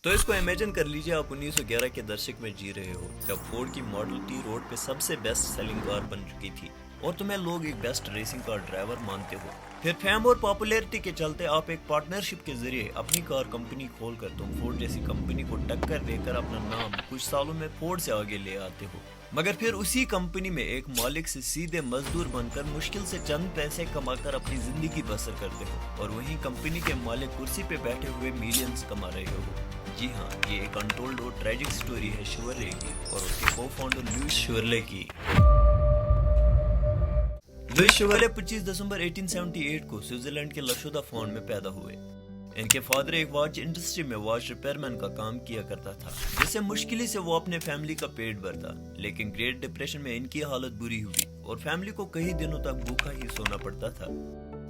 तो इसको इमेजिन कर लीजिए, आप 1911 के दशक में जी रहे हो, जब फोर्ड की मॉडल टी रोड पे सबसे बेस्ट सेलिंग कार बन चुकी थी और तुम्हें लोग एक बेस्ट रेसिंग कार ड्राइवर मानते हो। फिर फेम और पॉपुलैरिटी के चलते आप एक पार्टनरशिप के जरिए अपनी कार कंपनी खोलकर तुम फोर्ड जैसी कंपनी को टक्कर देकर अपना नाम कुछ सालों में फोर्ड से आगे ले आते हो। मगर फिर उसी कंपनी में एक मालिक से सीधे मजदूर बनकर मुश्किल से चंद पैसे कमाकर अपनी जिंदगी बसर करते हो, और वहीं कंपनी के मालिक कुर्सी पे बैठे हुए मिलियंस कमा रहे हो। जी हाँ, ये एक अनटोल्ड और ट्रेजिक स्टोरी है शेवरले की और उसके को फाउंडर लुइस शेवरले की। लुइस शेवरले 25 दिसंबर 1878 को स्विट्जरलैंड के लशोदा फाउंड में पैदा हुए। इनके फादर एक वॉच इंडस्ट्री में वॉच रिपेयरमैन का काम किया करता था, जिससे मुश्किल से वो अपने फैमिली का पेट भरता। लेकिन ग्रेट डिप्रेशन में इनकी हालत बुरी हुई और फैमिली को कई दिनों तक भूखा ही सोना पड़ता था।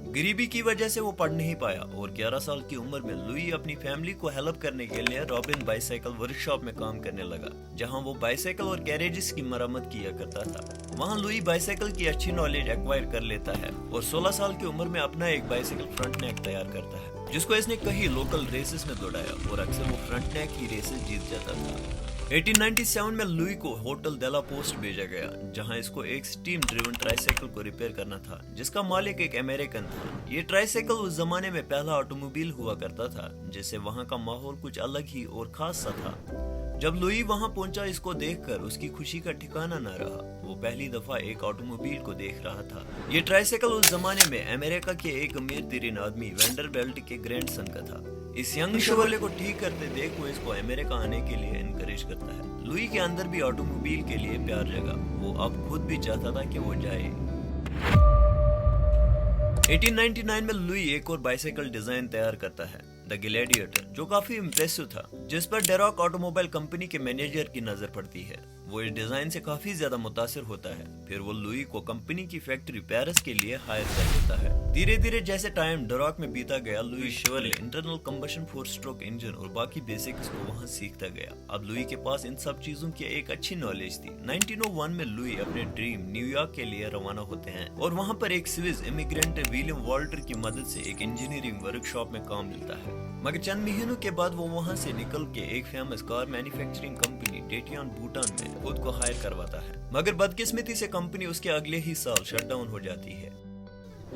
गरीबी की वजह से वो पढ़ नहीं पाया और 11 साल की उम्र में लुई अपनी फैमिली को हेल्प करने के लिए रॉबिन बाइसाइकिल वर्कशॉप में काम करने लगा, जहां वो बाइसाइकिल और गैरेजेस की मरम्मत किया करता था। वहां लुई बाइसाइकिल की अच्छी नॉलेज एक्वायर कर लेता है और 16 साल की उम्र में अपना एक बाइसाइकिल फ्रंट नेक तैयार करता है, जिसको इसने कई लोकल रेसेस में दौड़ाया और अक्सर वो फ्रंट नेक ही रेसेस जीत जाता था। 1897 में लुई को होटल डेला पोस्ट भेजा गया, जहां इसको एक स्टीम ड्रिवन ट्राइसाइकिल को रिपेयर करना था, जिसका मालिक एक अमेरिकन था। ये ट्राइसाइकिल उस जमाने में पहला ऑटोमोबाइल हुआ करता था, जिससे वहां का माहौल कुछ अलग ही और खास सा था। जब लुई वहां पहुंचा, इसको देखकर उसकी खुशी का ठिकाना न रहा। वो पहली दफा एक ऑटोमोबाइल को देख रहा था। ये ट्राइसाइकिल उस जमाने में अमेरिका के एक अमीर तरीन आदमी वेंडरबिल्ट के ग्रैंडसन का था। इस यंग शेवरले को ठीक करते देख वो इसको अमेरिका आने के लिए इनकरेज करता है। लुई के अंदर भी ऑटोमोबाइल के लिए प्यार जगा। वो अब खुद भी चाहता था कि वो जाए। 1899 में लुई एक और बाइसाइकिल डिजाइन तैयार करता है, द ग्लैडिएटर, जो काफी इम्प्रेसिव था, जिस पर डेरॉक ऑटोमोबाइल कंपनी के मैनेजर की नजर पड़ती है। वो इस डिजाइन से काफी ज्यादा मुतासिर होता है। फिर वो लुई को कंपनी की फैक्ट्री पेरिस के लिए हायर कर लेता है। धीरे धीरे जैसे टाइम डेरॉक में बीता गया, Louis Chevrolet internal combustion 4 stroke engine और बाकी बेसिक्स को वहां सीखता गया। अब लुई के पास इन सब चीजों की एक अच्छी नॉलेज थी। 1901 में लुई अपने ड्रीम न्यूयॉर्क के लिए रवाना होते हैं और वहां पर एक स्विस इमिग्रेंट विलियम वॉल्टर की मदद से एक इंजीनियरिंग वर्कशॉप में काम मिलता है। मगर चंद महीनों के बाद वो वहां से निकल के एक फेमस कार मैन्युफैक्चरिंग कंपनी डेटियन भूटान में खुद को हायर करवाता है। मगर बदकिस्मती से कंपनी उसके अगले ही साल शटडाउन हो जाती है।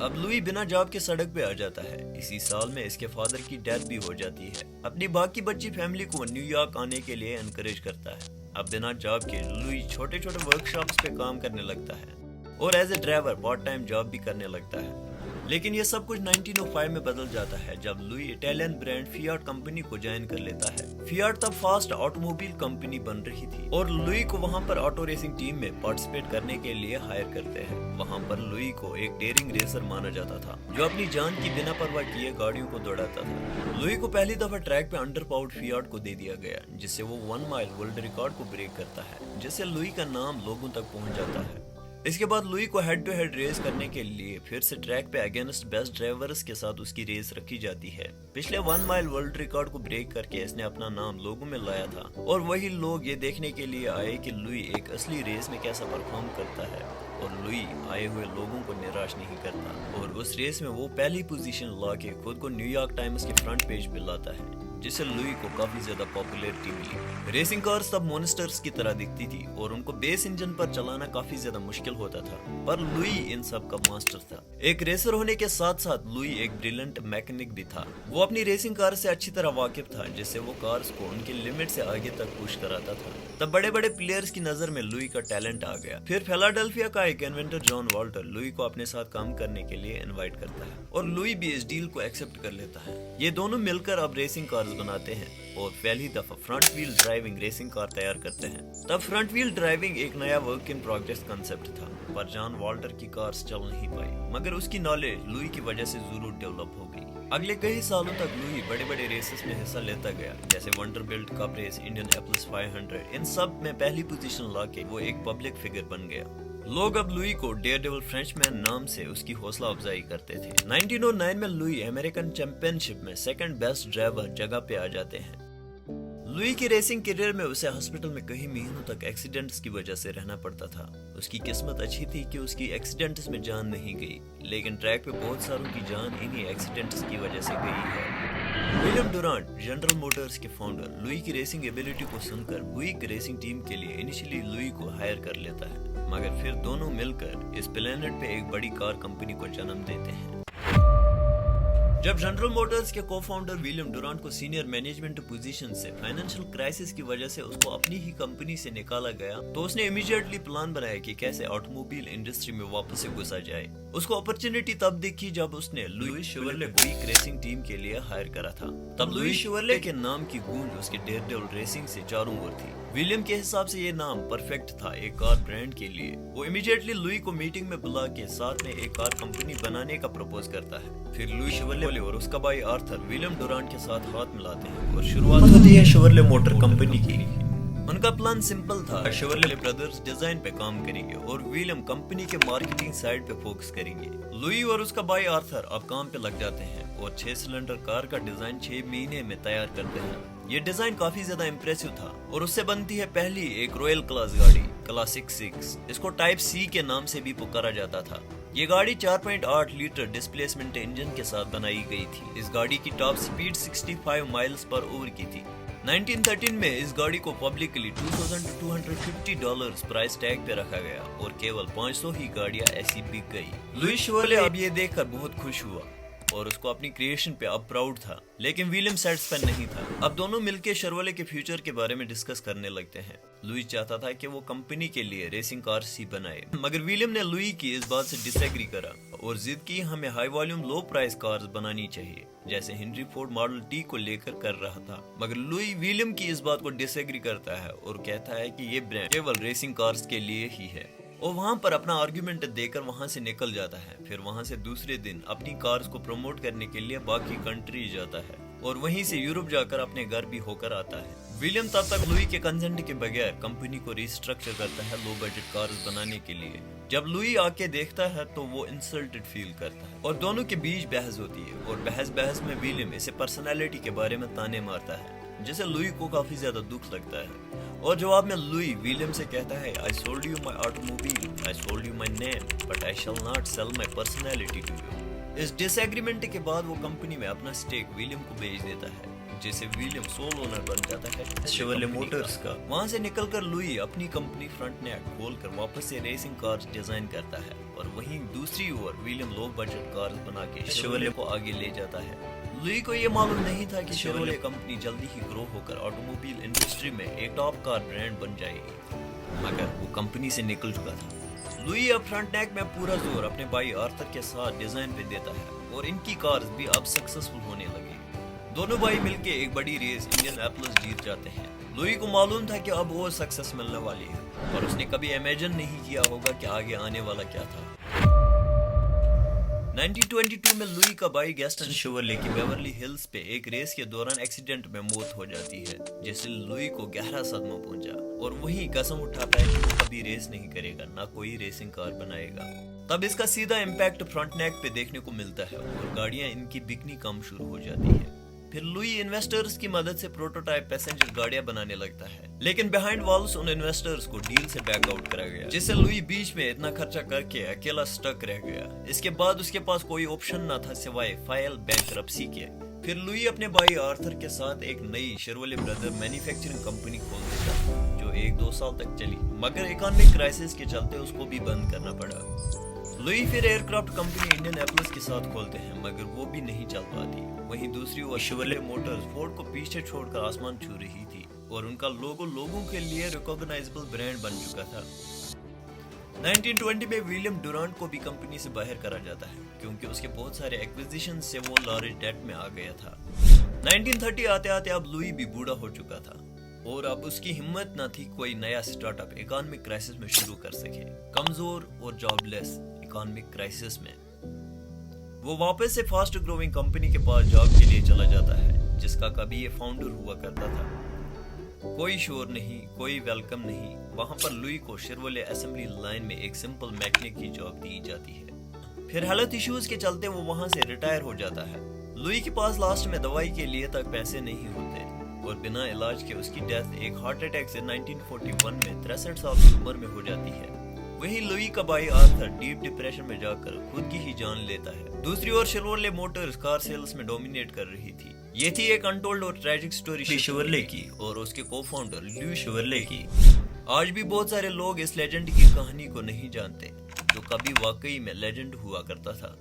अब लुई बिना जॉब के सड़क पे आ जाता है। इसी साल में इसके फादर की डेथ भी हो जाती है। अपनी बाकी बच्ची फैमिली को न्यूयॉर्क आने के लिए एनकरेज करता है। अब बिना जॉब के लुई छोटे छोटे वर्कशॉप्स पे काम करने लगता है और as a driver part time job भी करने लगता है। लेकिन ये सब कुछ 1905 में बदल जाता है, जब Louis Italian brand Fiat company को ज्वाइन कर लेता है। फियाट तब फास्ट ऑटोमोबाइल कंपनी बन रही थी और लुई को वहां पर ऑटो रेसिंग टीम में पार्टिसिपेट करने के लिए हायर करते हैं। वहां पर लुई को एक डेयरिंग रेसर माना जाता था, जो अपनी जान की बिना परवाह किए गाड़ियों को दौड़ाता था। लुई को पहली दफा ट्रैक पे अंडर पावर्ड फियाट को दे दिया गया, जिससे वो 1 माइल वर्ल्ड रिकॉर्ड को ब्रेक करता है, जिससे लुई का नाम लोगों तक पहुंच जाता है। इसके बाद लुई को हेड टू हेड रेस करने के लिए फिर से ट्रैक पे अगेंस्ट बेस्ट ड्राइवर्स के साथ उसकी रेस रखी जाती है। पिछले 1 माइल वर्ल्ड रिकॉर्ड को ब्रेक करके इसने अपना नाम लोगों में लाया था और वही लोग ये देखने के लिए आए कि लुई एक असली रेस में कैसा परफॉर्म करता है। और लुई आए हुए लोगों को निराश नहीं करता और उस रेस में वो पहली पोजीशन ला के खुद को न्यूयॉर्क टाइम्स के फ्रंट पेज पे लाता है, जिससे लुई को काफी ज्यादा पॉपुलैरिटी मिली। रेसिंग कार्स तब मॉन्स्टर्स की तरह दिखती थी और उनको बेस इंजन पर चलाना काफी ज्यादा मुश्किल होता था, पर लुई इन सब का मास्टर था। एक रेसर होने के साथ साथ लुई एक ब्रिलियंट मैकेनिक भी था। वो अपनी रेसिंग कार से अच्छी तरह वाकिफ था, जिससे वो कार्स को उनके लिमिट से आगे तक पुश कराता था। तब बड़े बड़े प्लेयर्स की नजर में लुई का टैलेंट आ गया। फिर फिलाडेल्फिया का एक इन्वेंटर जॉन वॉल्टर लुई को अपने साथ काम करने के लिए इनवाइट करता है और लुई भी इस डील को एक्सेप्ट कर लेता है। ये दोनों मिलकर अब रेसिंग कार्स बनाते हैं और पहली दफा front wheel driving racing car तैयार करते हैं। तब फ्रंट व्हील ड्राइविंग एक नया वर्क इन प्रोग्रेस कंसेप्ट था, पर जॉन वॉल्टर की कार्स चल नहीं पाई, मगर उसकी नॉलेज लुई की वजह से जरूर डेवलप हो गई। अगले कई सालों तक लुई बड़े बड़े रेसेस में हिस्सा लेता गया, जैसे वंडरबिल्ट कप रेस, इंडियनापोलिस 500। इन सब में पहली पोजीशन लाके वो एक पब्लिक फिगर बन गया। लोग अब लुई को डेयरडेविल फ्रेंचमैन नाम से उसकी हौसला अफजाई करते थे। 1909 में लुई अमेरिकन चैंपियनशिप में सेकंड बेस्ट ड्राइवर जगह पे आ जाते हैं। लुई की रेसिंग करियर में उसे हॉस्पिटल में कई महीनों तक एक्सीडेंट्स की वजह से रहना पड़ता था। उसकी किस्मत अच्छी थी कि उसकी एक्सीडेंट्स में जान नहीं गई, लेकिन ट्रैक पे बहुत सारों की जान इन्हीं एक्सीडेंट्स की वजह से गई है। विलियम डुरांट, जनरल मोटर्स के फाउंडर, लुई की रेसिंग एबिलिटी को सुनकर बुइक रेसिंग टीम के लिए इनिशियली लुई को हायर कर लेता है, मगर फिर दोनों मिलकर इस प्लेनेट पे एक बड़ी कार कंपनी को जन्म देते हैं। जब जनरल मोटर्स के को-फाउंडर विलियम डुरांट को सीनियर मैनेजमेंट पोजीशन से फाइनेंशियल क्राइसिस की वजह से उसको अपनी ही कंपनी से निकाला गया, तो उसने इमीडिएटली प्लान बनाया कि कैसे ऑटोमोबाइल इंडस्ट्री में वापस से घुसा जाए। उसको अपॉर्चुनिटी तब दिखी जब उसने लुई शेवरले को एक रेसिंग टीम के लिए हायर करा था। तब लुई शेवरले के नाम की गूंज उसके डेयरडेविल रेसिंग से चारों ओर थी। विलियम के हिसाब से ये नाम परफेक्ट था एक कार ब्रांड के लिए। वो इमीडिएटली लुई को मीटिंग में बुला के साथ में एक कार कंपनी बनाने का प्रपोज करता है। फिर लुई शेवरले और उसका भाई आर्थर विलियम डुरांट के साथ हाथ मिलाते हैं और शुरुआत होती है शेवरले मोटर कंपनी की। उनका प्लान सिंपल था, शेवरले ब्रदर्स डिजाइन पे काम करेंगे और विलियम कंपनी के मार्केटिंग साइड पे फोकस करेंगे। लुई और उसका भाई आर्थर अब काम पे लग जाते हैं और 6 सिलेंडर कार का डिजाइन 6 महीने में तैयार करते हैं। ये डिजाइन काफी ज्यादा इम्प्रेसिव था और उससे बनती है पहली एक रॉयल क्लास गाड़ी, क्लासिक 6। इसको टाइप सी के नाम से भी पुकारा जाता था। ये गाड़ी 4.8 लीटर डिस्प्लेसमेंट इंजन के साथ बनाई गई थी। इस गाड़ी की top speed 65 miles per over की थी। 1913 में इस गाड़ी को पब्लिकली $2,250 प्राइस टैग पे रखा गया और केवल 500 ही गाड़ियां ऐसी बिक गई। लुई शेवरले अब ये देखकर बहुत खुश हुआ और उसको अपनी क्रिएशन पे अब प्राउड था, लेकिन विलियम सेटिस्फाइड नहीं था। अब दोनों मिलके शेवरले के फ्यूचर के बारे में डिस्कस करने लगते हैं। लुई चाहता था कि वो कंपनी के लिए रेसिंग कार्स ही बनाए, मगर विलियम ने लुई की इस बात से डिसएग्री करा और जिद की हमें high volume low price cars बनानी चाहिए, जैसे हेनरी फोर्ड मॉडल टी को लेकर कर रहा था। मगर लुई विलियम की इस बात को डिसएग्री करता है और कहता है कि ये ब्रांड केवल रेसिंग कार्स के लिए ही है और वहां पर अपना आर्गुमेंट देकर वहां से निकल जाता है। फिर वहां से दूसरे दिन अपनी कार्स को प्रमोट करने के लिए बाकी कंट्री जाता है और वहीं से यूरोप जाकर अपने घर भी होकर आता है। विलियम तब तक लुई के कंसेंट के बगैर कंपनी को रिस्ट्रक्चर करता है लो बजट कार्स बनाने के लिए। जब लुई आके देखता है तो वो इंसल्टेड फील करता है और दोनों के बीच बहस होती है और बहस में विलियम इसे पर्सनालिटी के बारे में ताने मारता है, जिसे लुई को काफी ज्यादा दुख लगता है और जवाब में लुई विलियम से कहता है, I sold you my automobile, I sold you my name, but I shall not sell my personality to you। इस डिसएग्रीमेंट के बाद वो कंपनी में अपना स्टेक विलियम को बेच देता है, जिससे विलियम सोल ओनर बन जाता है शेवरले मोटर्स का। वहां से निकलकर लुई अपनी कंपनी फ्रंटनेक खोलकर वापस से रेसिंग कार्स डिजाइन करता है और वहीं दूसरी ओर विलियम लो बजट कार्स बना के शेवरले को आगे ले जाता है। लुई को ये मालूम नहीं था कि शेवरले कंपनी जल्दी ही ग्रो होकर ऑटोमोबाइल इंडस्ट्री में एक टॉप कार ब्रांड बन जाएगी, मगर वो कंपनी से निकल चुका था। लुई अब फ्रंटनेक में पूरा जोर अपने भाई आर्थर के साथ डिजाइन पे देता है और इनकी कार्स भी अब सक्सेसफुल होने लगी। दोनों भाई मिलके एक बड़ी रेस इंडियनापोलिस जीत जाते हैं। लुई को मालूम था कि अब वो सक्सेस मिलने वाली है और उसने कभी इमेजिन नहीं किया होगा कि आगे आने वाला क्या था। 1922 में लुई का भाई गैस्टन शेवरले की बेवर्ली हिल्स पे एक रेस के दौरान एक्सीडेंट में मौत हो जाती है, जिससे लुई को गहरा सदमा पहुंचा और वही कसम उठाता है कि वो कभी रेस नहीं करेगा, ना कोई रेसिंग कार बनाएगा। तब इसका सीधा इम्पैक्ट फ्रंटनेक पे देखने को मिलता है और गाड़ियां इनकी बिकनी कम शुरू हो जाती है। फिर लुई इन्वेस्टर्स की मदद से प्रोटोटाइप पैसेंजर गाड़ियां बनाने लगता है, लेकिन बिहाइंड वॉल्स उन इन्वेस्टर्स को डील से बैकआउट करा गया, जिससे लुई बीच में इतना खर्चा करके अकेला स्टक रह गया। इसके बाद उसके पास कोई ऑप्शन न था सिवाय फाइल बैंकरप्सी के। फिर लुई अपने भाई आर्थर के साथ एक नई शेवरले ब्रदर मैन्युफैक्चरिंग कंपनी खोल देता, जो 1-2 साल तक चली, मगर इकोनॉमिक क्राइसिस के चलते उसको भी बंद करना पड़ा। लुई फिर एयरक्राफ्ट कंपनी इंडियनापोलिस के साथ खोलते हैं, मगर वो भी नहीं चल पाती। वहीं दूसरी ओर शेवरले मोटर्स फोर्ड को पीछे छोड़कर आसमान छू रही थी और उनका लोगो लोगों के लिए रिकॉग्नाइजेबल ब्रांड बन चुका था। 1920 में विलियम डुरांट को भी कंपनी से बाहर करा जाता है, क्योंकि उसके बहुत सारे एक्विजिशन से वो लार्ज डेट में आ गया था। 1930 आते आते अब लुई भी बूढ़ा हो चुका था और अब उसकी हिम्मत न थी कोई नया स्टार्टअप इकोनॉमिक क्राइसिस में शुरू कर सके। कमजोर और जॉबलेस इकोनॉमिक क्राइसिस में वो वापस से फास्ट ग्रोइंग कंपनी के पास जॉब के लिए चला जाता है, जिसका कभी ये फाउंडर हुआ करता था। कोई शोर नहीं, कोई वेलकम नहीं। वहां पर लुई को शेवरले असेंबली लाइन में एक सिंपल मैकेनिक की जॉब दी जाती है। फिर हेल्थ इश्यूज के चलते वो वहां से रिटायर हो जाता है। लुई के पास लास्ट में दवाई के लिए तक पैसे नहीं होते और बिना इलाज के उसकी डेथ एक हार्ट अटैक से 1941 में 63 साल की उम्र में हो जाती है। वहीं लुई का भाई आर्थर डीप डिप्रेशन में जाकर खुद की ही जान लेता है। दूसरी ओर शेवरले मोटर्स कार सेल्स में डोमिनेट कर रही थी। ये थी एक अनटोल्ड और ट्रेजिक स्टोरी शेवरले की और उसके को-फाउंडर ल्यूई शेवरले की। आज भी बहुत सारे लोग इस लेजेंड की कहानी को नहीं जानते, जो कभी वाकई में लेजेंड हुआ करता था।